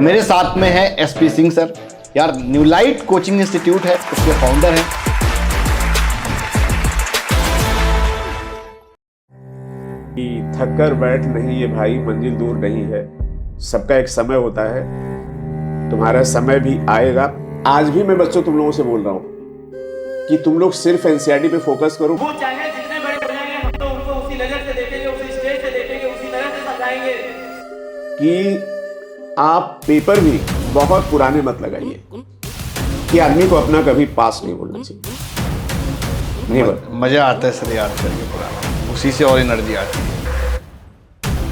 मेरे साथ में है एसपी सिंह सर। यार न्यू लाइट कोचिंग इंस्टीट्यूट है, उसके फाउंडर हैं। थक कर बैठ नहीं ये भाई, मंजिल दूर नहीं है। सबका एक समय होता है, तुम्हारा समय भी आएगा। आज भी मैं बच्चों तुम लोगों से बोल रहा हूँ कि तुम लोग सिर्फ एनसीईआरटी पे फोकस करो। वो चाहे जितने बड़े हो जाएंगे, हम तो उनको उसी नजर से देखेंगे, उसी स्टेज से देखेंगे, उसी तरह से सजाएंगे कि आप पेपर भी बहुत पुराने मत लगाइए कि आदमी को अपना कभी पास नहीं बोलना चाहिए। नहीं मजा आता है सर याद करके, पुराना उसी से और एनर्जी आती है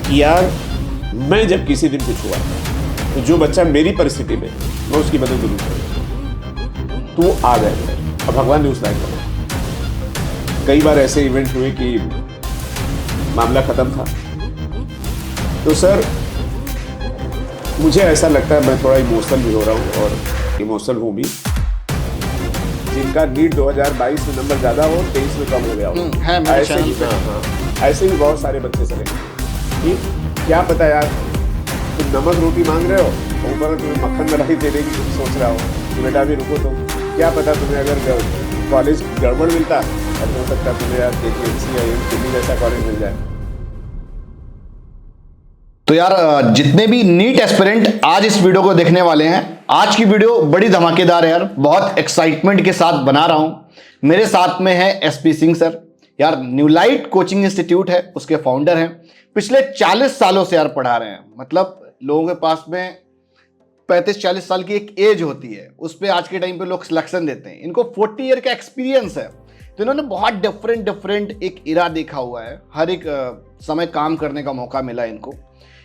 कि यार मैं जब किसी दिन कुछ हुआ तो जो बच्चा मेरी परिस्थिति में, मैं उसकी मदद जरूर करूँगा। तू आ गए और भगवान ने उस लायक बनाया। कई बार ऐसे इवेंट हुए कि मामला खत्म था। तो सर मुझे ऐसा लगता है, मैं थोड़ा इमोशनल भी हो रहा हूँ और इमोशनल हूँ भी, जिनका नीट 2022 में नंबर ज़्यादा हो, 23 में कम हो गया हो, ऐसे भी बहुत सारे बच्चे चले कि क्या पता यार, तुम नमक रोटी मांग रहे हो, ऊपर तुम्हें मक्खन मलाई दे देगी, तुम सोच रहा हो कि बेटा अभी रुको। तो क्या पता तुम्हें अगर कॉलेज गड़बड़ मिलता, ऐसा हो सकता तुम्हें यार KPMC या दिल्ली जैसा कॉलेज मिल जाए। तो यार जितने भी नीट एस्पिरेंट आज इस वीडियो को देखने वाले हैं, आज की वीडियो बड़ी धमाकेदार है यार, बहुत एक्साइटमेंट के साथ बना रहा हूं। मेरे साथ में है एसपी सिंह सर। यार न्यू लाइट कोचिंग इंस्टीट्यूट है, उसके फाउंडर हैं। पिछले 40 सालों से यार पढ़ा रहे हैं। मतलब लोगों के पास में 35-40 साल की एक एज होती है, उस पर आज के टाइम पे लोग सिलेक्शन देते हैं। इनको 40 ईयर का एक्सपीरियंस है, तो इन्होंने बहुत डिफरेंट एक इरा देखा हुआ है। हर एक समय काम करने का मौका मिला इनको।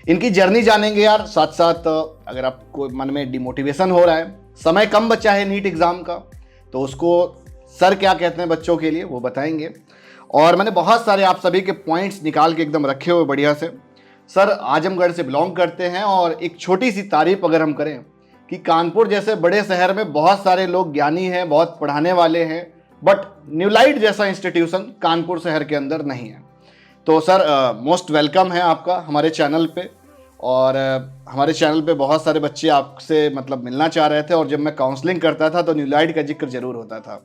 इनकी जर्नी जानेंगे यार, साथ साथ अगर आपको मन में डिमोटिवेशन हो रहा है, समय कम बचा है नीट एग्जाम का, तो उसको सर क्या कहते हैं बच्चों के लिए वो बताएंगे। और मैंने बहुत सारे आप सभी के पॉइंट्स निकाल के एकदम रखे हुए बढ़िया से। सर आजमगढ़ से बिलोंग करते हैं, और एक छोटी सी तारीफ अगर हम करें कि कानपुर जैसे बड़े शहर में बहुत सारे लोग ज्ञानी हैं, बहुत पढ़ाने वाले हैं, बट न्यू लाइट जैसा इंस्टीट्यूशन कानपुर शहर के अंदर नहीं है। तो सर मोस्ट वेलकम है आपका हमारे चैनल पे। और हमारे चैनल पे बहुत सारे बच्चे आपसे मतलब मिलना चाह रहे थे, और जब मैं काउंसलिंग करता था तो न्यू लाइट का जिक्र जरूर होता था।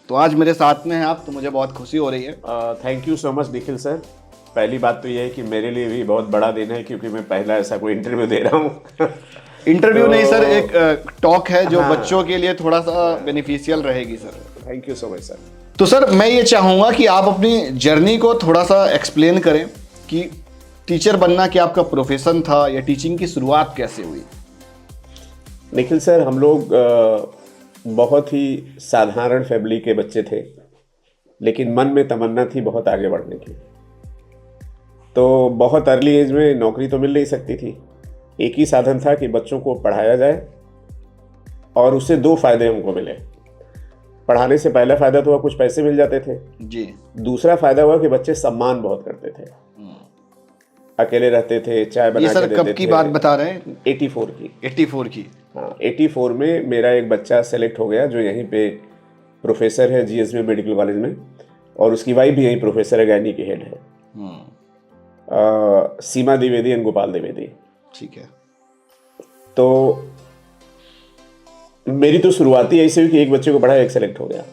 तो आज मेरे साथ में हैं आप, तो मुझे बहुत खुशी हो रही है। Thank you so much Nikhil sir. पहली बात तो ये है कि मेरे लिए भी बहुत बड़ा दिन है, क्योंकि मैं पहला ऐसा कोई इंटरव्यू दे रहा हूँ। इंटरव्यू नहीं सर, एक टॉक है जो बच्चों के लिए थोड़ा सा बेनिफिशियल रहेगी sir. Thank you so much sir. तो सर मैं ये चाहूँगा कि आप अपनी जर्नी को थोड़ा सा एक्सप्लेन करें कि टीचर बनना क्या आपका प्रोफेशन था, या टीचिंग की शुरुआत कैसे हुई? निखिल सर, हम लोग बहुत ही साधारण फैमिली के बच्चे थे, लेकिन मन में तमन्ना थी बहुत आगे बढ़ने की। तो बहुत अर्ली एज में नौकरी तो मिल नहीं सकती थी। एक ही साधन था कि बच्चों को पढ़ाया जाए, और उससे दो फायदे हमको मिले। पढ़ाने से पहला फायदा तो हुआ कुछ पैसे मिल जाते थे जी। दूसरा फायदा हुआ कि बच्चे सम्मान बहुत करते थे, अकेले रहते थे, चाय बना के देते थे। कब की बात बता रहे हैं? 84 की। 84 की। हाँ, 84 में मेरा एक बच्चा सेलेक्ट हो गया, जो यहीं पे प्रोफेसर है GSB मेडिकल कॉलेज में, और उसकी वाइफ भी यहीं प्रोफेसर है, गायनी की हेड है, सीमा द्विवेदी एंड गोपाल द्विवेदी। ठीक है। तो मेरी तो शुरुआत ही ऐसे हुई कि एक बच्चे को पढ़ा, एक सेलेक्ट हो गया।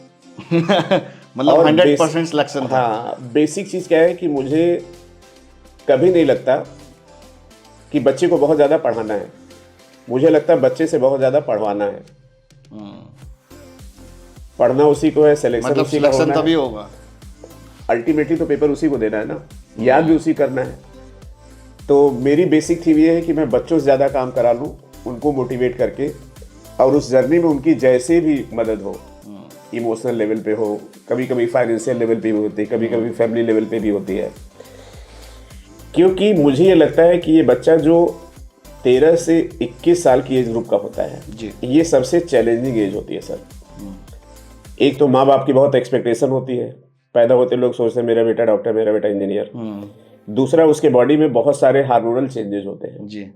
मतलब 100% सिलेक्शन था। हाँ, बेसिक चीज़ क्या है कि मुझे कभी नहीं लगता कि बच्चे को बहुत ज़्यादा पढ़ाना है, मुझे लगता है बच्चे से बहुत ज़्यादा पढ़वाना है। पढ़ना उसी को है, सिलेक्शन मतलब उसी का होना तभी है। होगा। अल्टीमेटली तो पेपर उसी को देना है ना, याद भी उसी करना है। तो मेरी बेसिक थीम ये है कि मैं बच्चों से ज़्यादा काम करा लूँ, उनको मोटिवेट करके, और उस जर्नी में उनकी जैसे भी मदद हो, इमोशनल लेवल पे हो, कभी कभी फाइनेंशियल लेवल पे भी होती है, कभी कभी फैमिली लेवल पे भी होती है। क्योंकि मुझे ये लगता है कि ये बच्चा जो 13 से 21 साल की एज ग्रुप का होता है जी, ये सबसे चैलेंजिंग एज होती है सर। एक तो माँ बाप की बहुत एक्सपेक्टेशन होती है, पैदा होते लोग सोचते हैं मेरा बेटा डॉक्टर, मेरा बेटा इंजीनियर। दूसरा, उसके बॉडी में बहुत सारे हार्मोनल चेंजेस होते हैं जी,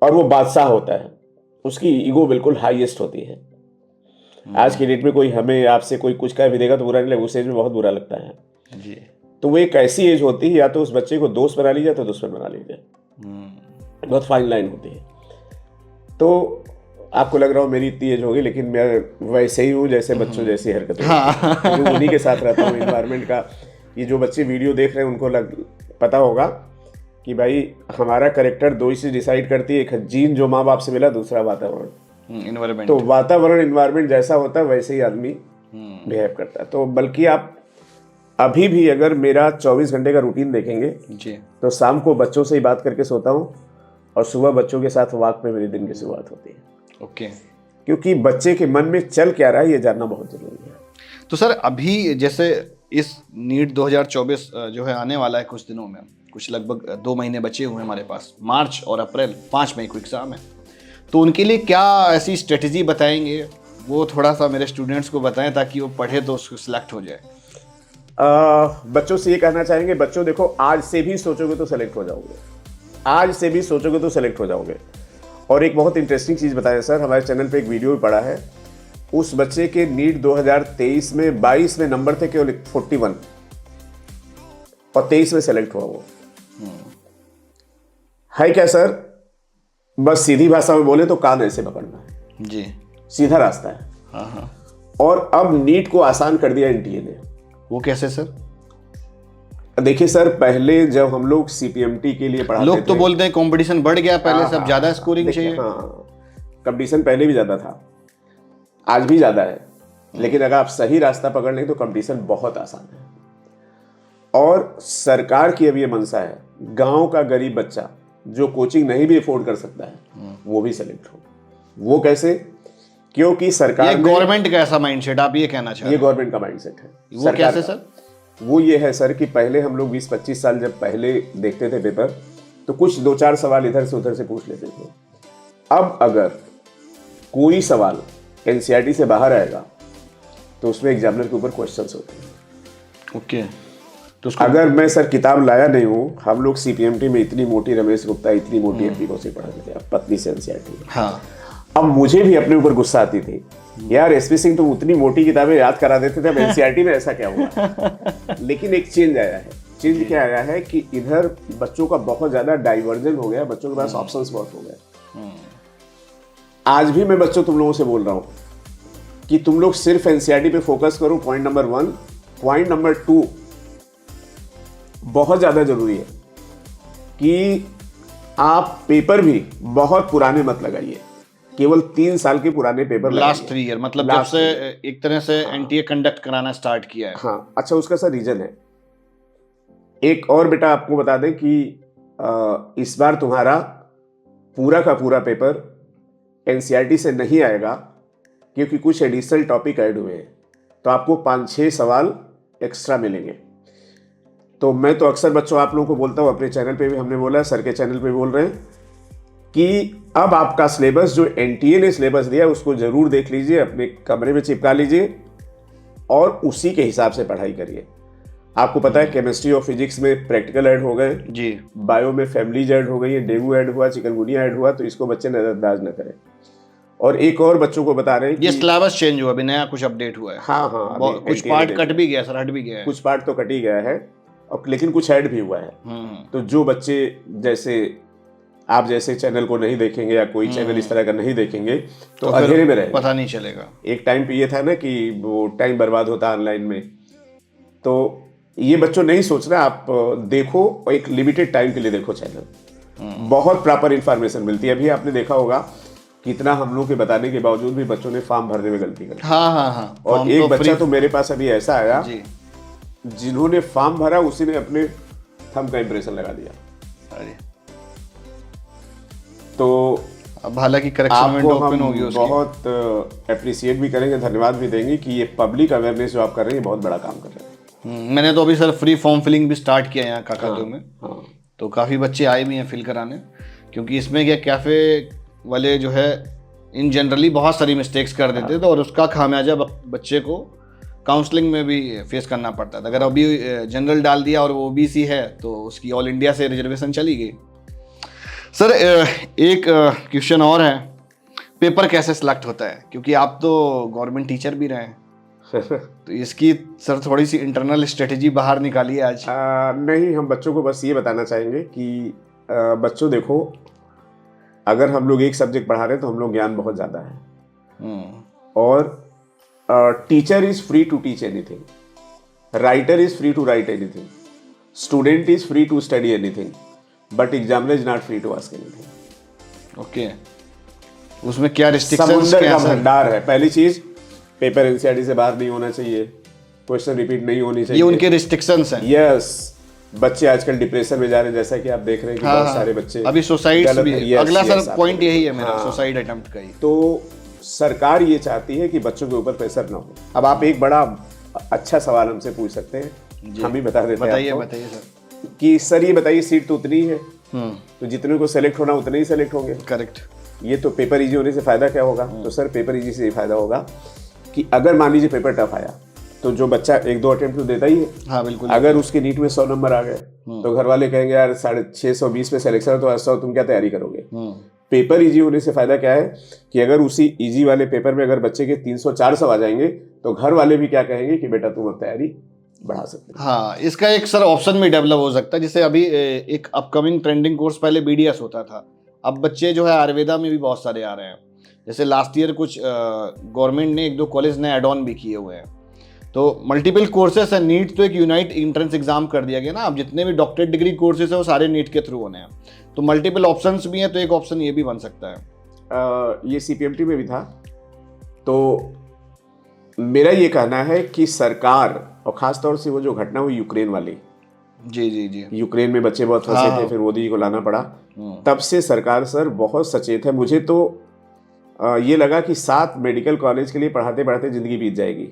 और वो बादशाह होता है, उसकी ईगो बिल्कुल हाईएस्ट होती है। आज की डेट में कोई हमें आपसे कोई कुछ कह भी देगा तो बुरा नहीं लगेगा, उस एज में बहुत बुरा लगता है जी। तो वो एक ऐसी एज होती है, या तो उस बच्चे को दोस्त बना लीजिए तो दुश्मन बना लीजिए, बहुत फाइन लाइन होती है। तो आपको लग रहा हो मेरी इतनी एज होगी, लेकिन मैं वैसे ही हूँ जैसे बच्चों जैसी हरकतें, क्योंकि उन्हीं के साथ रहता हूँ इन्वायरमेंट का। ये जो बच्चे वीडियो देख रहे हैं उनको पता होगा कि भाई हमारा करेक्टर दो ही चीज डिसाइड करती है, एक जीन जो माँ बाप से मिला, दूसरा वातावरण, इन्वायरमेंट। तो वातावरण इन्वायरमेंट जैसा होता है वैसे ही आदमी बिहेव करता है। तो बल्कि आप अभी भी अगर मेरा 24 घंटे का रूटीन देखेंगे जी, तो शाम को बच्चों से ही बात करके सोता हूँ और सुबह बच्चों के साथ वॉक पे मेरे दिन की शुरुआत होती है। ओके। क्योंकि बच्चे के मन में चल क्या रहा है ये जानना बहुत जरूरी है। तो सर अभी जैसे इस नीट 2024 जो है आने वाला है कुछ दिनों में, कुछ लगभग 2 महीने बचे हुए हैं हमारे पास, मार्च और अप्रैल, 5 मई को एग्ज़ाम है। तो उनके लिए क्या ऐसी स्ट्रेटजी बताएंगे, वो थोड़ा सा मेरे स्टूडेंट्स को बताएं ताकि वो पढ़े तो उसको सिलेक्ट हो जाए। बच्चों से ये कहना चाहेंगे, बच्चों देखो आज से भी सोचोगे तो सेलेक्ट हो जाओगे, आज से भी सोचोगे तो सेलेक्ट हो जाओगे। और एक बहुत इंटरेस्टिंग चीज़ बताया सर, हमारे चैनल पे एक वीडियो भी पड़ा है, उस बच्चे के नीट 2023 में 22 में नंबर थे केवल 41 और 23 में सेलेक्ट हुआ वो। है क्या सर, बस सीधी भाषा में बोले तो कान ऐसे पकड़ना है जी, सीधा रास्ता है। हाँ हाँ। और अब नीट को आसान कर दिया एनटीए ने। वो कैसे सर? देखिए सर, पहले जब हम लोग सीपीएमटी के लिए पढ़ाते लोग तो थे, बोलते हैं कंपटीशन बढ़ गया पहले से, अब ज्यादा स्कोरिंग देखिए, चाहिए। हाँ, कंपटीशन पहले भी ज्यादा था, आज भी ज्यादा है, लेकिन अगर आप सही रास्ता पकड़ लें तो कंपटीशन बहुत आसान है। और सरकार की अब ये मनसा है, गांव का गरीब बच्चा जो कोचिंग नहीं भी अफोर्ड कर सकता है वो भी सेलेक्ट हो। वो कैसे? क्योंकि सरकार ये गवर्नमेंट का ऐसा माइंडसेट, आप ये कहना चाह रहे ये हैं? गवर्नमेंट का माइंडसेट है। वो सरकार कैसे का। सर? वो ये है सर कि पहले हम लोग 20-25 साल जब पहले देखते थे पेपर, तो कुछ 2-4 सवाल इधर से उधर से पूछ लेते थे। अब अगर कोई सवाल एनसीईआरटी से बाहर आएगा तो उसमें एग्जामिनर के ऊपर क्वेश्चंस होते हैं। ओके। तो उसको अगर मैं सर किताब लाया नहीं हूँ, हम लोग सीपीएमटी में इतनी मोटी रमेश गुप्ता, इतनी मोटी एमपीओ से पढ़ाते थे, पतली से एनसीईआरटी। हाँ, अब मुझे भी अपने ऊपर गुस्सा आती थी, यार एसपी सिंह तो उतनी मोटी किताबें याद करा देते थे, अब एनसीईआरटी में ऐसा क्या हुआ? लेकिन एक चेंज आया है। चेंज क्या आया है कि इधर बच्चों का बहुत ज्यादा डाइवर्जन हो गया, बच्चों के पास ऑप्शंस बहुत हो गए। आज भी मैं बच्चों तुम लोगों से बोल रहा हूँ कि तुम लोग सिर्फ एनसीईआरटी पे फोकस करो, पॉइंट नंबर 1। पॉइंट नंबर 2 बहुत ज्यादा जरूरी है कि आप पेपर भी बहुत पुराने मत लगाइए, केवल 3 साल के पुराने पेपर लास्ट 3 ईयर, मतलब जब से एक तरह से एनटीए कंडक्ट कराना स्टार्ट किया है। हाँ, अच्छा, उसका सर रीजन है। एक और बेटा आपको बता दें कि इस बार तुम्हारा पूरा का पूरा पेपर एनसीईआरटी से नहीं आएगा, क्योंकि कुछ एडिशनल टॉपिक ऐड हुए हैं, तो आपको 5-6 सवाल एक्स्ट्रा मिलेंगे। तो मैं तो अक्सर बच्चों आप लोगों को बोलता हूँ, अपने चैनल पे भी हमने बोला है, सर के चैनल पे बोल रहे हैं कि अब आपका सिलेबस जो एनटीए ने सिलेबस दिया उसको जरूर देख लीजिए, अपने कमरे में चिपका लीजिए और उसी के हिसाब से पढ़ाई करिए। आपको पता है केमिस्ट्री और फिजिक्स में प्रैक्टिकल ऐड हो गए जी, बायो में फैमिलीज ऐड हो गई है, डेंगू ऐड हुआ, चिकनगुनिया ऐड हुआ, तो इसको बच्चे नजरअंदाज न करें। और एक और बच्चों को बता रहे हैं ये कि सिलेबस चेंज हुआ, अभी नया कुछ अपडेट हुआ है। हाँ हाँ, अभी कुछ NTA पार्ट ने कट भी गया सर, हट भी गया है। कुछ पार्ट तो कट ही गया है, और लेकिन कुछ ऐड भी हुआ है। तो जो बच्चे जैसे आप जैसे चैनल को नहीं देखेंगे या कोई चैनल इस तरह का नहीं देखेंगे तो फिर अंधेरे में रहेगा, पता नहीं चलेगा। एक टाइम पे ये था ना कि वो टाइम बर्बाद होता ऑनलाइन में, तो ये बच्चों नहीं सोच रहे। आप देखो, एक लिमिटेड टाइम के लिए देखो चैनल, बहुत प्रॉपर इंफॉर्मेशन मिलती है। अभी आपने देखा होगा कितना हम लोग के बताने के बावजूद भी बच्चों ने फॉर्म भरने में गलती कर दी। हाँ हाँ हाँ। और एक बच्चा तो मेरे पास अभी ऐसा आया जी, जिन्होंने फॉर्म भरा उसी ने अपने थंब का इंप्रेशन लगा दिया। अरे तो अब हालांकि करेक्शन विंडो आपको ओपन हम होगी उसकी। बहुत अप्रिशिएट भी करेंगे, धन्यवाद भी देंगे कि ये पब्लिक अवेयरनेस जो आप कर रहे हैं बहुत बड़ा काम कर रहे हैं। मैंने तो अभी सर फ्री फॉर्म फिलिंग भी स्टार्ट किया है यहाँ काकादो में। हाँ, तो काफ़ी बच्चे आए भी हैं फिल कराने, क्योंकि इसमें क्या कैफ़े वाले जो है इन जनरली बहुत सारी मिस्टेक्स कर देते थे और उसका खामियाजा बच्चे को काउंसलिंग में भी फेस करना पड़ता था। अगर अभी जनरल डाल दिया और वो ओबीसी है तो उसकी ऑल इंडिया से रिजर्वेशन चली गई। सर एक क्वेश्चन और है, पेपर कैसे सिलेक्ट होता है? क्योंकि आप तो गवर्नमेंट टीचर भी रहे हैं तो इसकी सर थोड़ी सी इंटरनल स्ट्रेटेजी बाहर निकालिए आज। नहीं, हम बच्चों को बस ये बताना चाहेंगे कि बच्चों देखो, अगर हम लोग एक सब्जेक्ट पढ़ा रहे हैं तो हम लोग ज्ञान बहुत ज़्यादा है। और teacher is free to teach anything, writer is free to write anything, student is free to study anything, but examiner is not free to ask anything. Okay, उसमें क्या रिस्ट्रिक्शंस समुंदर का भंडार है। पहली चीज, पेपर एनसीईआरटी से बाहर नहीं होना चाहिए, क्वेश्चन रिपीट नहीं होनी चाहिए, ये उनके रिस्ट्रिक्शंस हैं। यस, बच्चे आजकल डिप्रेशन में जा रहे हैं, जैसा कि आप देख रहे हैं कि बहुत सारे बच्चे अभी सुसाइड भी yes, अगला yes, सर पॉइंट यही है मेरा, हाँ। सुसाइड अटेम्प्ट का ही। तो सरकार ये चाहती है कि बच्चों के ऊपर प्रेशर ना हो। अब आप एक बड़ा अच्छा सवाल हमसे पूछ सकते हैं, हम ही बता देते हैं बताइए आपको बताइए सर। कि सर ये बताइए, सीट तो उतनी ही है, तो जितने को सेलेक्ट होना उतने ही सेलेक्ट होंगे। करेक्ट। ये तो पेपर इजी होने से फायदा क्या होगा? तो सर पेपर इजी से ये फायदा होगा कि अगर मान लीजिए पेपर टफ आया तो जो बच्चा 1-2 अटेम्प्ट तो देता ही है। हाँ बिल्कुल। अगर उसके नीट में 100 नंबर आ गए तो घर वाले कहेंगे यार 620 में सिलेक्शन है तो 100 तुम क्या तैयारी करोगे? पेपर इजी होने से फायदा क्या है कि अगर उसी इजी वाले पेपर में अगर बच्चे के 300-400 आ जाएंगे तो घर वाले भी क्या कहेंगे कि बेटा तुम अब तैयारी बढ़ा सकते हो। हाँ, इसका एक सर ऑप्शन भी डेवलप हो सकता है, जैसे अभी एक अपकमिंग ट्रेंडिंग कोर्स पहले बीडीएस होता था, अब बच्चे जो है आयुर्वेदा में भी बहुत सारे आ रहे हैं। जैसे लास्ट ईयर कुछ गवर्नमेंट ने 1-2 कॉलेज ने एड ऑन भी किए हुए हैं, तो मल्टीपल कोर्सेस है। नीट तो एक यूनाइट एंट्रेंस एग्जाम कर दिया गया ना, अब जितने भी डॉक्टरेट डिग्री कोर्सेज है वो सारे नीट के थ्रू होने हैं, तो मल्टीपल ऑप्शंस भी हैं, तो एक ऑप्शन ये भी बन सकता है। ये सीपीएमटी में भी था। तो मेरा ये कहना है कि सरकार, और खास तौर से वो जो घटना हुई यूक्रेन वाली, जी जी जी, यूक्रेन में बच्चे बहुत फंसे थे, फिर मोदी जी को लाना पड़ा, तब से सरकार सर बहुत सचेत है। मुझे तो ये लगा कि 7 मेडिकल कॉलेज के लिए पढ़ाते पढ़ाते जिंदगी बीत जाएगी,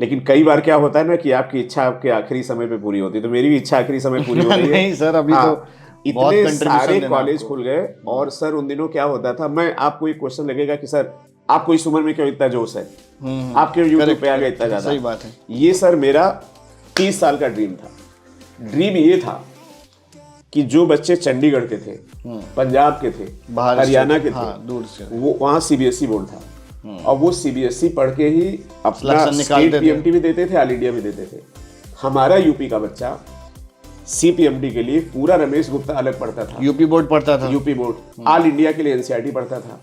लेकिन कई बार क्या होता है ना कि आपकी इच्छा आपके आखिरी समय पे पूरी होती है, तो मेरी भी इच्छा आखिरी समय पूरी हो रही है। नहीं सर, अभी हाँ, तो इतने सारे कॉलेज खुल गए। और सर उन दिनों क्या होता था, मैं आपको एक क्वेश्चन लगेगा कि सर आपको इस उम्र में क्यों इतना जोश है, आप क्यों यूट्यूब पे आ गए इतना ज्यादा? सही बात है। ये सर मेरा 30 साल का ड्रीम था। ड्रीम ये था कि जो बच्चे चंडीगढ़ के थे, पंजाब के थे, हरियाणा के थे, दूर से, वो वहाँ सीबीएसई बोर्ड था, और वो सीबीएसई पढ़ के ही अपना स्टेट पीएमटी भी देते थे, ऑल इंडिया भी देते थे। हमारा यूपी का बच्चा सीपीएमटी के लिए पूरा रमेश गुप्ता अलग पढ़ता था, यूपी बोर्ड पढ़ता था, यूपी बोर्ड, ऑल इंडिया के लिए एनसीईआरटी पढ़ता था।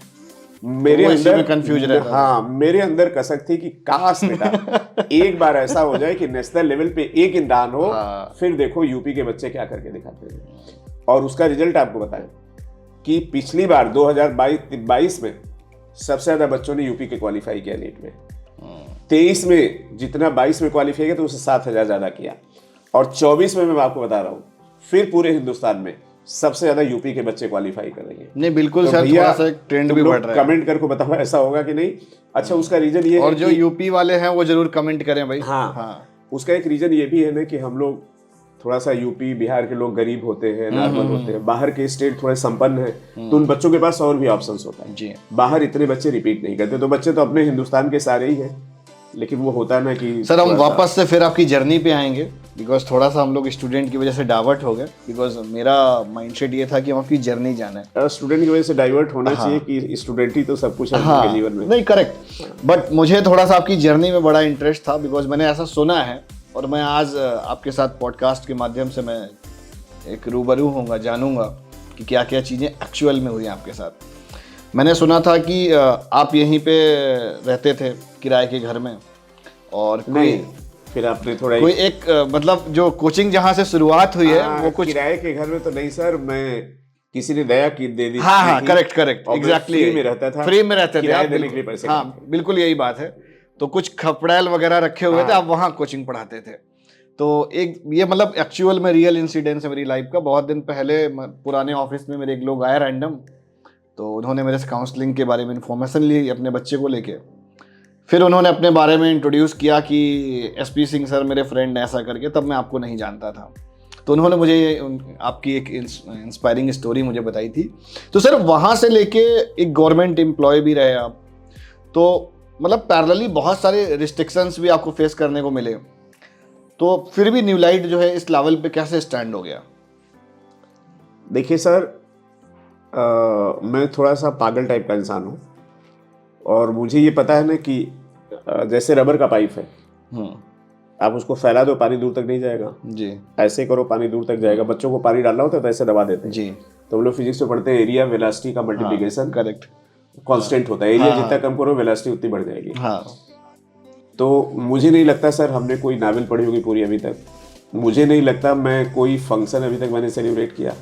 मेरे अंदर कंफ्यूज रहता था। हाँ, मेरे अंदर कसक थी कि काश बेटा एक बार ऐसा हो जाए कि नेशनल लेवल पे एक इम्तिहान हो, फिर देखो यूपी के बच्चे क्या करके दिखाते हैं। और उसका रिजल्ट आपको बताएं कि पिछली बार 2022 में सबसे ज्यादा बच्चों ने यूपी के क्वालिफाई किया नीट में। 23 में जितना 22 में क्वालिफाई किया तो उससे 7,000 ज्यादा किया, और 24 में मैं आपको बता रहा हूँ फिर पूरे हिंदुस्तान में सबसे ज्यादा यूपी के बच्चे क्वालिफाई करेंगे। नहीं बिल्कुल तो सर, थोड़ा सा एक ट्रेंड भी बढ़ रहा है। कमेंट करके बताओ ऐसा होगा कि नहीं। अच्छा, उसका रीजन ये और है जो यूपी वाले हैं वो जरूर कमेंट करें भाई। हाँ, उसका एक रीजन ये भी है ना कि हम लोग थोड़ा सा यूपी बिहार के लोग गरीब होते हैं, नॉर्मल होते हैं, बाहर के स्टेट थोड़े संपन्न हैं, तो उन बच्चों के पास और भी ऑप्शंस होता है जी। बाहर इतने बच्चे रिपीट नहीं करते, तो बच्चे तो अपने हिंदुस्तान के सारे ही हैं, लेकिन वो होता है ना कि सर हम वापस से फिर आपकी जर्नी पे आएंगे, बिकॉज थोड़ा सा हम लोग स्टूडेंट की वजह से डाइवर्ट हो गए, बिकॉज मेरा माइंडसेट ये था कि हम आपकी जर्नी जाना है। स्टूडेंट की वजह से डाइवर्ट होना चाहिए कि स्टूडेंट ही तो सब कुछ है उनके जीवन में। नहीं करेक्ट, बट मुझे थोड़ा सा आपकी जर्नी में बड़ा इंटरेस्ट था, बिकॉज मैंने ऐसा सुना है, और मैं आज आपके साथ पॉडकास्ट के माध्यम से मैं एक रूबरू होऊंगा, जानूंगा कि क्या क्या चीज़ें एक्चुअल में हुई आपके साथ। मैंने सुना था कि आप यहीं पे रहते थे किराए के घर में, और नहीं फिर आपने थोड़ा कोई एक मतलब जो कोचिंग जहाँ से शुरुआत हुई है वो कुछ किराए के घर में तो नहीं सर, मैं किसी ने दया की दे दी। हाँ, करेक्ट एग्जैक्टली, फ्री में रहता था, फ्री में रहते थे किराया आप, देने के लिए पैसे। हाँ बिल्कुल यही बात है। तो कुछ खपड़ैल वगैरह रखे हुए थे, आप वहाँ कोचिंग पढ़ाते थे। तो एक ये मतलब एक्चुअल में रियल इंसिडेंस है मेरी लाइफ का। बहुत दिन पहले पुराने ऑफिस में मेरे एक लोग आए रैंडम, तो उन्होंने मेरे से काउंसलिंग के बारे में इन्फॉर्मेशन ली अपने बच्चे को लेके। फिर उन्होंने अपने बारे में इंट्रोड्यूस किया कि एसपी सिंह सर मेरे फ्रेंड ऐसा करके, तब मैं आपको नहीं जानता था। तो उन्होंने मुझे आपकी एक इंस्पायरिंग स्टोरी मुझे बताई थी। तो सर वहाँ से लेके एक गवर्नमेंट एम्प्लॉय भी रहे आप, तो मतलब पैरेलली बहुत सारे रिस्ट्रिक्शंस भी आपको फेस करने को मिले, तो फिर भी न्यू लाइट जो है इस लेवल पे कैसे स्टैंड हो गया? देखिए सर, मैं थोड़ा सा पागल टाइप का इंसान हूँ, और मुझे ये पता है ना कि जैसे रबर का पाइप है, आप उसको फैला दो, पानी दूर तक नहीं जाएगा। जी ऐसे करो, पानी दूर तक जाएगा। बच्चों को पानी डालना होता है तो ऐसे दबा देते हैं। जी तो हम लोग फिजिक्स में पढ़ते हैं एरिया वेलोसिटी का मल्टीप्लिकेशन करेक्ट। कांस्टेंट होता है। एरिया जितना कम करो वेलोसिटी उतनी बढ़ जाएगी। हाँ तो मुझे नहीं लगता सर हमने कोई नावल पढ़ी होगी पूरी अभी तक। मुझे नहीं लगता मैं कोई फंक्शन अभी तक मैंने सेलिब्रेट किया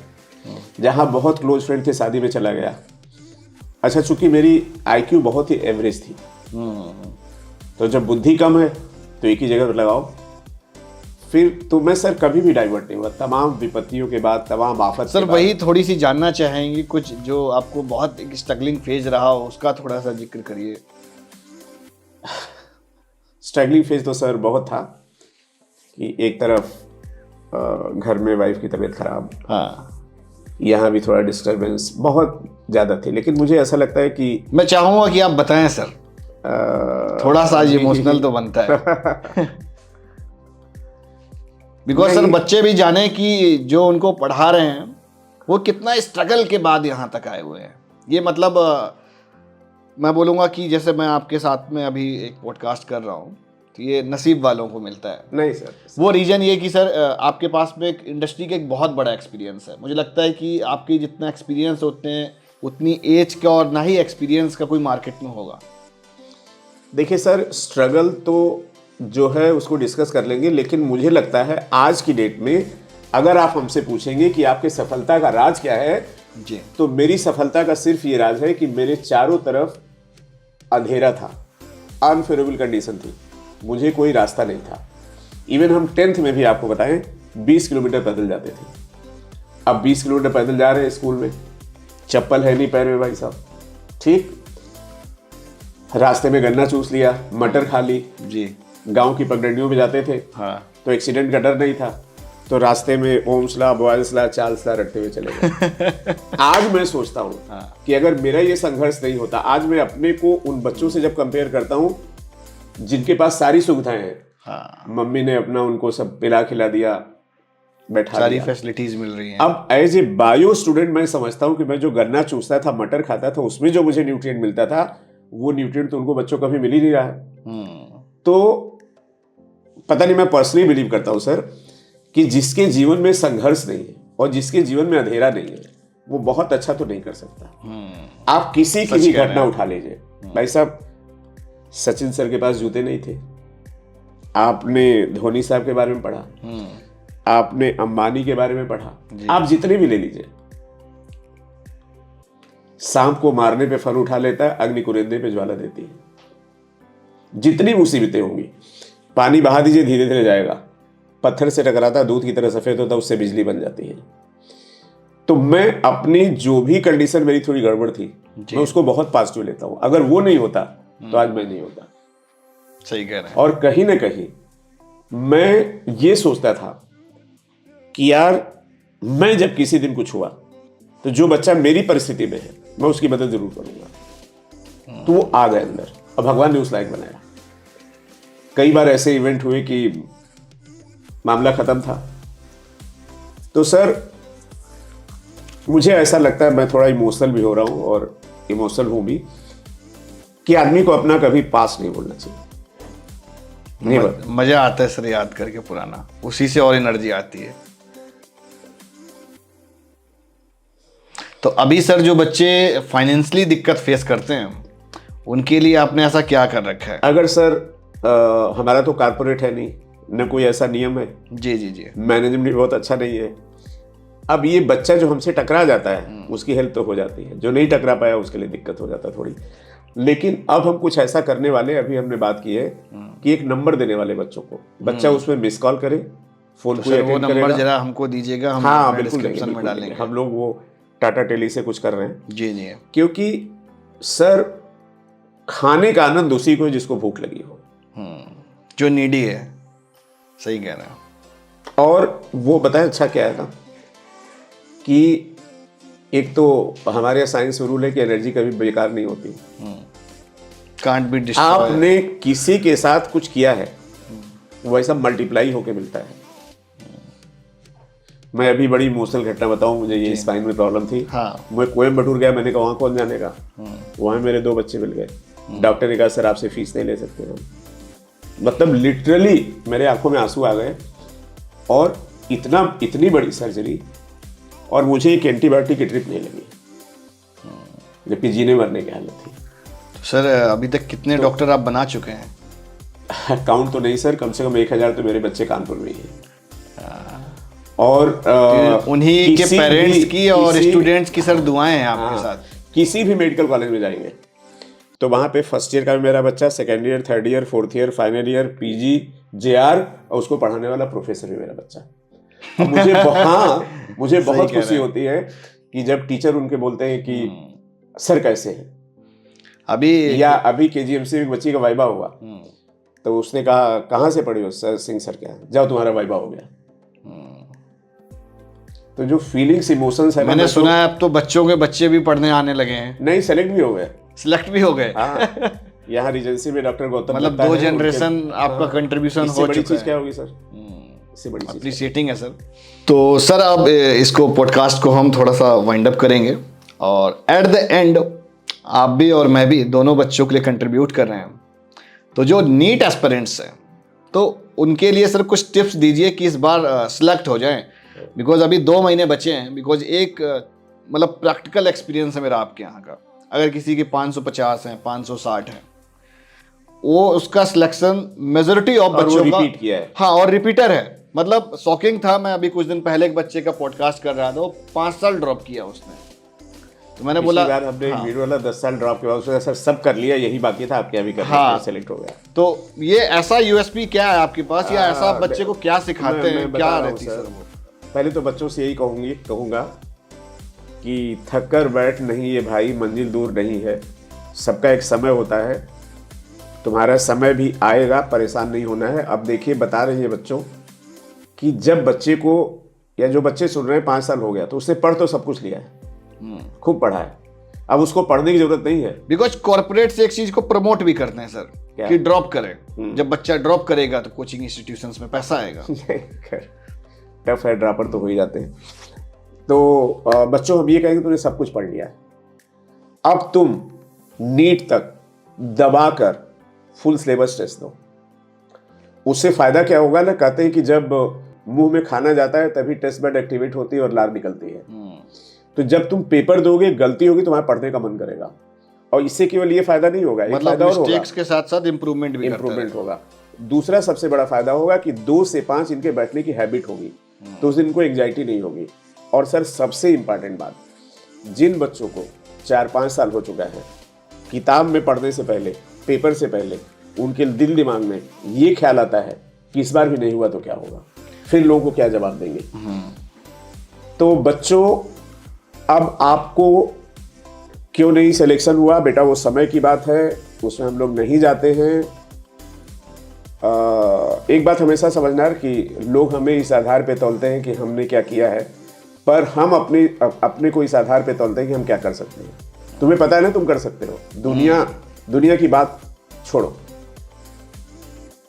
जहाँ बहुत क्लोज फ्रेंड थे शादी में चला गया। अच्छा, चूंकि मेरी IQ बहुत ही एवरेज थी, तो जब बुद्धि कम है तो एक ही जगह पर लगाओ, फिर तो मैं सर कभी भी डाइवर्ट नहीं हुआ। तमाम विपत्तियों के बाद, तमाम आफत सर, वही थोड़ी सी जानना चाहेंगे कुछ जो आपको बहुत एक स्ट्रगलिंग फेज रहा हो, उसका थोड़ा सा जिक्र करिए। स्ट्रगलिंग फेज तो सर बहुत था कि एक तरफ घर में वाइफ की तबीयत खराब, हाँ, यहाँ भी थोड़ा डिस्टर्बेंस बहुत ज़्यादा थी। लेकिन मुझे ऐसा लगता है कि मैं चाहूंगा कि आप बताएं सर, थोड़ा सा इमोशनल तो बनता है बिकॉज सर बच्चे भी जाने कि जो उनको पढ़ा रहे हैं वो कितना स्ट्रगल के बाद यहाँ तक आए हुए हैं। ये मतलब मैं बोलूँगा कि जैसे मैं आपके साथ में अभी एक पॉडकास्ट कर रहा हूँ तो ये नसीब वालों को मिलता है। नहीं सर, वो रीज़न ये कि सर आपके पास में एक इंडस्ट्री का एक बहुत बड़ा एक्सपीरियंस है। मुझे लगता है कि आपकी जितना एक्सपीरियंस होते हैं उतनी एज का और ना ही एक्सपीरियंस का कोई मार्केट में होगा। देखिए सर, स्ट्रगल तो जो है उसको डिस्कस कर लेंगे, लेकिन मुझे लगता है आज की डेट में अगर आप हमसे पूछेंगे कि आपके सफलता का राज क्या है, जी, तो मेरी सफलता का सिर्फ ये राज है कि मेरे चारों तरफ अंधेरा था, अनफेवरेबल कंडीशन थी, मुझे कोई रास्ता नहीं था। इवन हम 10th में भी आपको बताएं 20 किलोमीटर पैदल जाते थे। अब 20 किलोमीटर पैदल जा रहे हैं स्कूल में, चप्पल है नहीं पैर में भाई साहब, ठीक। रास्ते में गन्ना चूस लिया, मटर खा ली, जी, गांव की पगडंडियों में जाते थे, हाँ, तो एक्सीडेंट का डर नहीं था, तो रास्ते में ओम्सला, बॉयल्सला, चार्ल्सला रटते हुए चले गए। आज मैं सोचता हूँ कि अगर मेरा ये संघर्ष नहीं होता, आज मैं अपने को उन बच्चों से जब कंपेयर करता हूँ जिनके पास सारी सुविधाएं हैं, हाँ, मम्मी ने अपना उनको सब पिला खिला दिया, बैठा सारी दिया। फैसिलिटीज मिल रही हैं। अब एज ए बायो स्टूडेंट मैं समझता हूँ कि मैं जो गन्ना चूसता था, मटर खाता था, उसमें जो मुझे न्यूट्रिएंट मिलता था, वो न्यूट्रिएंट तो उनको बच्चों को कभी मिल ही नहीं रहा है। तो पता नहीं, मैं पर्सनली बिलीव करता हूँ सर कि जिसके जीवन में संघर्ष नहीं है और जिसके जीवन में अंधेरा नहीं है वो बहुत अच्छा तो नहीं कर सकता। आप किसी की भी घटना उठा लीजिए भाई साहब, सचिन सर के पास जूते नहीं थे, आपने धोनी साहब के बारे में पढ़ा, आपने अंबानी के बारे में पढ़ा, आप जितने भी ले लीजिए, सांप को मारने पे फन उठा लेता है, अग्नि को रेंदने पे ज्वाला देती है। जितनी मुसीबतें होंगी, पानी बहा दीजिए धीरे धीरे जाएगा, पत्थर से टकराता दूध की तरह सफेद होता, उससे बिजली बन जाती है। तो मैं अपनी जो भी कंडीशन मेरी थोड़ी गड़बड़ थी, मैं उसको बहुत पॉजिटिव लेता हूं। अगर वो नहीं होता तो आज मैं नहीं होता। सही कह रहे हैं। और कहीं ना कहीं मैं ये सोचता था कि यार मैं जब किसी दिन कुछ हुआ तो जो बच्चा मेरी परिस्थिति में है मैं उसकी मदद जरूर करूंगा। तो वो आ गए अंदर और भगवान ने उस लायक बनाया। कई बार ऐसे इवेंट हुए कि मामला खत्म था। तो सर मुझे ऐसा लगता है, मैं थोड़ा इमोशनल भी हो रहा हूं और इमोशनल हूं भी, कि आदमी को अपना कभी पास नहीं भूलना चाहिए। मजा आता है सर याद करके पुराना, उसी से और एनर्जी आती है। तो अभी सर जो बच्चे फाइनेंशियली दिक्कत फेस करते हैं उनके लिए आपने ऐसा क्या कर रखा है? अगर सर हमारा तो कारपोरेट है नहीं, न कोई ऐसा नियम है, जी जी जी, मैनेजमेंट भी बहुत अच्छा नहीं है। अब ये बच्चा जो हमसे टकरा जाता है उसकी हेल्प तो हो जाती है, जो नहीं टकरा पाया उसके लिए दिक्कत हो जाता है थोड़ी। लेकिन अब हम कुछ ऐसा करने वाले, अभी हमने बात की है कि एक नंबर देने वाले बच्चों को, बच्चा उसमें मिस कॉल करे, फोन तो को सर वो अटेंड नंबर करेगा। जरा हमको दीजिएगा, हम हाँ बिल्कुल डिस्क्रिप्शन में बिल्कुल डालेंगे। हम लोग वो टाटा टेली से कुछ कर रहे हैं। जी जी, क्योंकि सर खाने का आनंद उसी को है जिसको भूख लगी हो, जो नीडी है। सही कह रहे हैं। और वो बताएं अच्छा क्या है ना कि एक तो हमारे यहाँ साइंस में रूल है कि एनर्जी कभी बेकार नहीं होती। Can't be destroy. आपने किसी के साथ कुछ किया है वैसा मल्टीप्लाई होके मिलता है। मैं अभी बड़ी इमोशनल घटना बताऊं, मुझे ये स्पाइन में प्रॉब्लम थी। हाँ। मैं कोयम्बटूर गया, मैंने कहा वहाँ कौन जाने का, वहाँ मेरे 2 बच्चे मिल गए। डॉक्टर ने कहा सर आपसे फीस नहीं ले सकते हम। मतलब लिटरली मेरे आंखों में आंसू आ गए, और इतनी बड़ी सर्जरी, और मुझे एक एंटीबायोटिक की ड्रिप नहीं लगी, जबकि जीने मरने की हालत थी। तो सर अभी तक कितने डॉक्टर आप बना चुके हैं? काउंट तो नहीं सर, कम से कम 1000 तो मेरे बच्चे कानपुर में ही हैं। और उन्हीं के किसी पेरेंट्स भी- की और किसी- स्टूडेंट्स की सर दुआएं हैं आपके हाँ, साथ। किसी भी मेडिकल कॉलेज में जाएंगे तो वहाँ पे फर्स्ट ईयर का भी मेरा बच्चा, second year, third year, fourth year, final year, PG, JR, और उसको पढ़ाने वाला प्रोफेसर भी मेरा बच्चा। अब मुझे बहुत कह खुशी रहे हैं। होती है कि जब टीचर उनके बोलते हैं कि सर कैसे हैं, अभी या अभी केजीएमसी में एक बच्ची का वाइबा हुआ, तो उसने कहा कहाँ से पढ़ी हो? सर सिंह सर क्या, जाओ तुम्हारा वाइबा हो गया। तो जो फीलिंग्स इमोशंस है, मैंने सुना है अब तो बच्चों के बच्चे भी पढ़ने आने लगे हैं, नहीं सेलेक्ट भी हो गए। सिलेक्ट भी हो गए। हाँ, यहाँ रिजेंसी में डॉक्टर गौतम मतलब दत्ता 2 है, जनरेशन उनके- आपका हाँ, कंट्रीब्यूशन इससे हो बड़ी चुका चीज क्या है। होगी सर? इससे बड़ी चीज अप्रिशिएटिंग है सर। तो सर अब इसको पॉडकास्ट को हम थोड़ा सा वाइंड अप करेंगे, और एट द एंड आप भी और मैं भी दोनों बच्चों के लिए कंट्रीब्यूट कर रहे हैं। तो जो नीट एस्पिरेंट्स हैं तो उनके लिए सर कुछ टिप्स दीजिए कि इस बार सिलेक्ट हो जाएं, बिकॉज अभी 2 महीने बचे हैं। बिकॉज एक मतलब प्रैक्टिकल एक्सपीरियंस है मेरा आपके यहाँ का, अगर किसी के 550 हैं, 560 हैं, वो उसका सिलेक्शन मेजोरिटी ऑफ और वो बच्चों का repeat किया है। हाँ, और रिपीटर है। मतलब शॉकिंग था, मैं अभी कुछ दिन पहले एक बच्चे का पॉडकास्ट कर रहा था, वो 5 साल ड्रॉप किया उसने। तो मैंने बोला बार हमने एक वीडियो वाला 10 साल ड्रॉप के बाद उसने सर सब कर लिया, यही बाकी था आपके अभी करना, हाँ। सेलेक्ट हो गया। तो ये ऐसा यूएसपी क्या है आपके पास, या ऐसा बच्चे को क्या सिखाते मैं हैं, बता क्या रहा हूँ रहती है सर। सर वो? पहले तो बच्चों से यही कहूँगा कि थक कर बैठ नहीं ये भाई, मंजिल दूर नहीं है, सबका एक समय होता है, तुम्हारा समय भी आएगा, परेशान नहीं होना है। अब देखिए, बता रही है बच्चों कि जब बच्चे को, या जो बच्चे सुन रहे हैं 5 साल हो गया, तो उसने पढ़ तो सब कुछ लिया है, खूब पढ़ा है, अब उसको पढ़ने की जरूरत नहीं है। बिकॉज कॉर्पोरेट से एक चीज को प्रमोट भी करते हैं सर, क्या? कि ड्रॉप करें। जब बच्चा ड्रॉप करेगा तो कोचिंग इंस्टीट्यूशंस में पैसा आएगा। टफ है, ड्रॉपर तो हो ही जाते हैं। तो बच्चों हम ये कहेंगे तुमने सब कुछ पढ़ लिया है, अब तुम नीट तक दबाकर फुल सिलेबस टेस्ट दो। उससे फायदा क्या होगा ना, कहते हैं कि जब मुंह में खाना जाता है तभी टेस्ट बेड एक्टिवेट होती है और लार निकलती है। तो जब तुम पेपर दोगे, गलती होगी, तुम्हारा पढ़ने का मन करेगा, और इससे केवल ये फायदा नहीं होगा, एक मतलब फायदा और होगा, मिस्टेक्स के साथ साथ इम्प्रूवमेंट भी करता इम्प्रूवमेंट होगा। दूसरा सबसे बड़ा फायदा होगा कि 2 से 5 इनके बैठने की हैबिट होगी, तो उस दिन इनको एंजाइटी नहीं होगी। और सर सबसे इंपॉर्टेंट बात, जिन बच्चों को 4-5 साल हो चुका है, किताब में पढ़ने से पहले, पेपर से पहले उनके दिल दिमाग में ये ख्याल आता है कि इस बार भी नहीं हुआ तो क्या होगा, फिर लोगों को क्या जवाब देंगे। तो बच्चों, अब आपको क्यों नहीं सिलेक्शन हुआ बेटा, वो समय की बात है, उसमें हम लोग नहीं जाते हैं। एक बात हमेशा समझना है कि लोग हमें इस आधार पे तौलते हैं कि हमने क्या किया है, पर हम अपने को इस आधार पे तौलते हैं कि हम क्या कर सकते हैं। तुम्हें पता है ना तुम कर सकते हो, दुनिया की बात छोड़ो।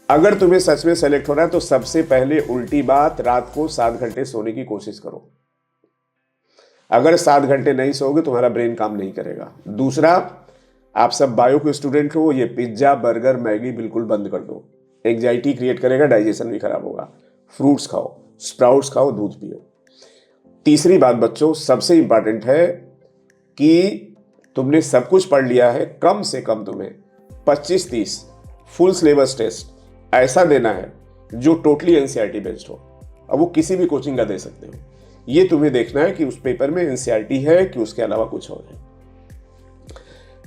अगर तुम्हें सच में सेलेक्ट होना है तो सबसे पहले उल्टी बात, रात को 7 घंटे सोने की कोशिश करो। अगर 7 घंटे नहीं सोओगे तुम्हारा ब्रेन काम नहीं करेगा। दूसरा, आप सब बायो के स्टूडेंट हो, ये पिज्जा, बर्गर, मैगी बिल्कुल बंद कर दो, एंजाइटी क्रिएट करेगा, डाइजेशन भी खराब होगा। फ्रूट्स खाओ, स्प्राउट्स खाओ, दूध पियो। तीसरी बात बच्चों, सबसे इंपॉर्टेंट है कि तुमने सब कुछ पढ़ लिया है, कम से कम तुम्हें 25-30 फुल सिलेबस टेस्ट ऐसा देना है जो टोटली एनसीईआरटी बेस्ड हो। अब वो किसी भी कोचिंग का दे सकते हो, ये तुम्हें देखना है कि उस पेपर में एनसीईआरटी है कि उसके अलावा कुछ और है।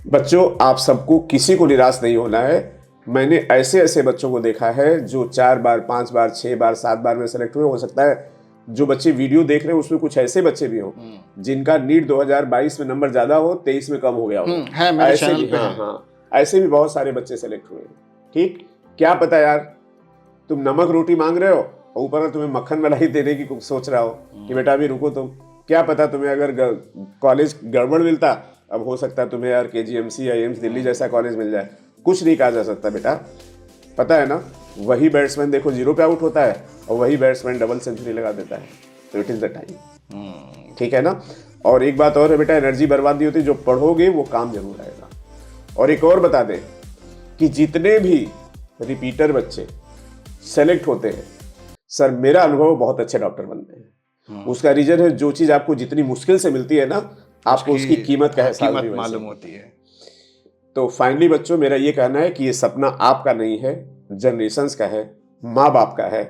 बच्चों, आप सबको किसी को निराश नहीं होना है। मैंने ऐसे बच्चों को देखा है जो 4 बार, 5 बार, 6 बार, 7 बार में सेलेक्ट हुए। हो सकता है जो बच्चे वीडियो देख रहे हैं उसमें कुछ ऐसे बच्चे भी हो जिनका नीट 2022 में नंबर ज्यादा हो, 23 में कम हो गया हो। है मेरे ऐसे चैनल भी, पे है। हाँ, ऐसे भी बहुत सारे बच्चे सेलेक्ट हुए। ठीक, क्या पता यार, तुम नमक रोटी मांग रहे हो और ऊपर तुम्हें मक्खन मलाई देने की सोच रहा हो कि बेटा अभी रुको तुम। क्या पता तुम्हें अगर कॉलेज गड़बड़ मिलता, अब हो सकता है तुम्हें यार केजीएमसी या एम्स दिल्ली जैसा कॉलेज मिल जाए। कुछ नहीं कहा जा सकता बेटा, पता है ना, वही बैट्समैन देखो 0 पे आउट होता है और वही बैट्समैन डबल सेंचुरी लगा देता है। तो इट इज द टाइम, ठीक है ना। और एक बात और है बेटा, एनर्जी बर्बाद नहीं होती, जो पढ़ोगे वो काम जरूर आएगा। और एक और बता दें कि जितने भी रिपीटर बच्चे सेलेक्ट होते हैं, सर मेरा अनुभव बहुत अच्छे डॉक्टर बनते हैं। उसका रीजन है जो चीज आपको जितनी मुश्किल से मिलती है ना, आपको उसकी कीमत का एहसास भी वैसे मालूम होती है। तो फाइनली बच्चों, मेरा ये कहना है कि ये सपना आपका नहीं है, जनरेशंस का है, माँ बाप का है।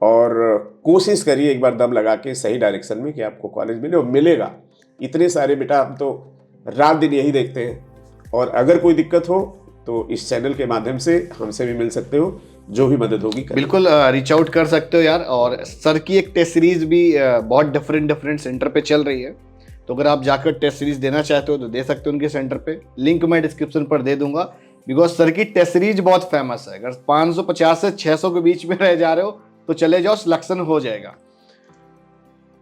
और कोशिश करिए एक बार दम लगा के सही डायरेक्शन में कि आपको कॉलेज मिले, और मिलेगा। इतने सारे बेटा हम तो रात दिन यही देखते हैं। और अगर कोई दिक्कत हो तो इस चैनल के माध्यम से हमसे भी मिल सकते हो, जो भी मदद होगी करेंगे। बिल्कुल रीच आउट कर सकते हो यार। और सर की एक टेस्ट सीरीज भी बहुत डिफरेंट सेंटर पे चल रही है, तो अगर आप जाकर टेस्ट सीरीज देना चाहते हो तो दे सकते हो उनके सेंटर पे। लिंक मैं डिस्क्रिप्शन पर दे दूंगा, बिकॉज सर की टेस्ट सीरीज बहुत फेमस है। अगर 550 से 600 के बीच में रह जा रहे हो तो चले जाओ, सिलेक्शन हो जाएगा।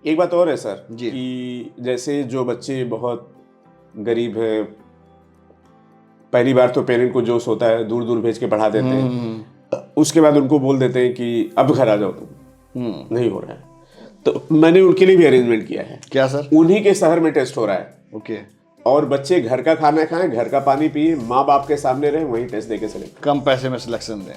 एक बात और है सर जी। कि जैसे जो बच्चे बहुत गरीब है, पहली बार तो पेरेंट को जोश होता है, दूर दूर भेज के पढ़ा देते हैं, उसके बाद उनको बोल देते हैं कि अब घर आ जाओ तुम, नहीं हो रहा है। तो मैंने उनके लिए भी अरेंजमेंट किया है। क्या सर? उन्हीं के शहर में टेस्ट हो रहा है। ओके। और बच्चे घर का खाना खाएं, घर का पानी पिए, माँ बाप के सामने रहे, वहीं टेस्ट देके सेलेक्ट। कम पैसे में सिलेक्शन दें।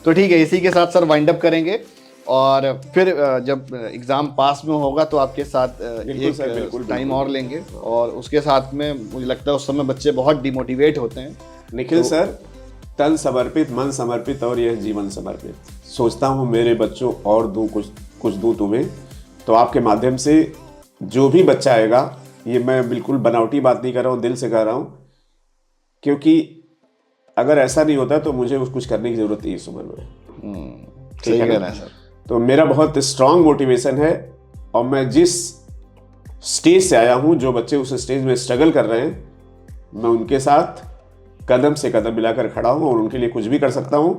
तो ठीक है, इसी के साथ सर वाइंड अप करेंगे, और फिर जब एग्ज़ाम पास में होगा तो आपके साथ एक टाइम और लेंगे। और उसके साथ में मुझे लगता है उस समय बच्चे बहुत डिमोटिवेट होते हैं। निखिल सर, तन समर्पित, मन समर्पित और यह जीवन समर्पित। सोचता हूँ मेरे बच्चों और दूँ कुछ दूँ तुम्हें। तो आपके माध्यम से जो भी बच्चा आएगा, ये मैं बिल्कुल बनावटी बात नहीं कर रहा हूँ, दिल से कह रहा हूँ, क्योंकि अगर ऐसा नहीं होता तो मुझे कुछ करने की जरूरत नहीं इस उम्र में। सही कह रहे हैं सर। तो मेरा बहुत स्ट्रांग मोटिवेशन है, और मैं जिस स्टेज से आया हूं, जो बच्चे उस स्टेज में स्ट्रगल कर रहे हैं, मैं उनके साथ कदम से कदम मिलाकर खड़ा हूं और उनके लिए कुछ भी कर सकता हूं।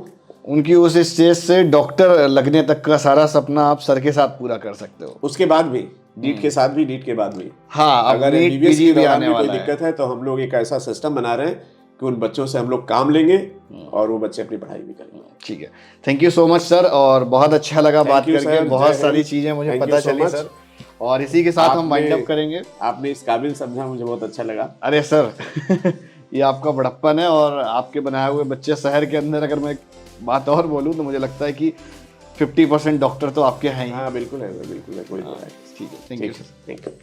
उनकी उस स्टेज से डॉक्टर लगने तक का सारा सपना आप सर के साथ पूरा कर सकते हो। उसके बाद भी, नीट के साथ भी, नीट के बाद भी। हाँ, अब अगर नीट MBBS पीजी के भी दौरान आने में कोई वाला है। दिक्कत है तो हम लोग एक ऐसा सिस्टम बना रहे हैं कि उन बच्चों से हम लोग काम लेंगे और वो बच्चे अपनी पढ़ाई भी करेंगे। ठीक है, thank you so much sir, और बहुत अच्छा लगा बात you, करके। sir. बहुत जय सारी हिंद। चीजें मुझे Thank पता you so चली much. सर, और इसी के साथ हम वाइंड अप करेंगे। आपने इस काबिल समझा, मुझे बहुत अच्छा लगा। अरे सर ये आपका बड़प्पन है, और आपके बनाए हुए बच्चे शहर के अंदर, अगर मैं एक बात और बोलूँ तो मुझे लगता है कि 50% डॉक्टर तो आपके हैं ही। हाँ बिल्कुल है, बिल्कुल है, कोई बात नहीं। ठीक है, थैंक यू। Thank you.